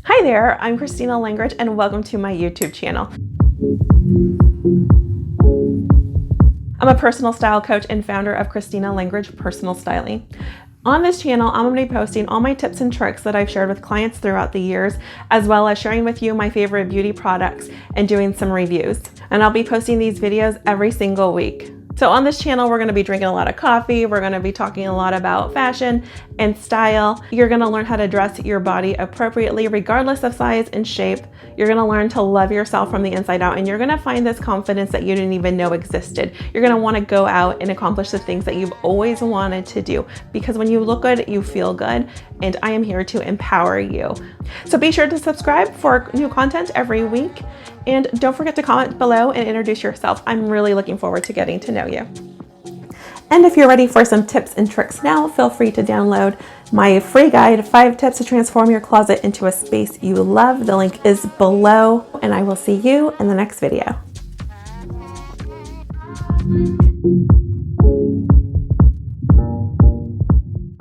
Hi there, I'm Christina Langridge and welcome to my YouTube channel. I'm a personal style coach and founder of Christina Langridge Personal Styling. On this channel, I'm going to be posting all my tips and tricks that I've shared with clients throughout the years, as well as sharing with you my favorite beauty products and doing some reviews. And I'll be posting these videos every single week. So on this channel, we're going to be drinking a lot of coffee. We're going to be talking a lot about fashion and style. You're going to learn how to dress your body appropriately, regardless of size and shape. You're going to learn to love yourself from the inside out, and you're going to find this confidence that you didn't even know existed. You're going to want to go out and accomplish the things that you've always wanted to do, because when you look good, you feel good, and I am here to empower you. So be sure to subscribe for new content every week, and don't forget to comment below and introduce yourself. I'm really looking forward to getting to know you. And if you're ready for some tips and tricks now, feel free to download my free guide, 5 tips to transform your closet into a space you love. The link is below, and I will see you in the next video.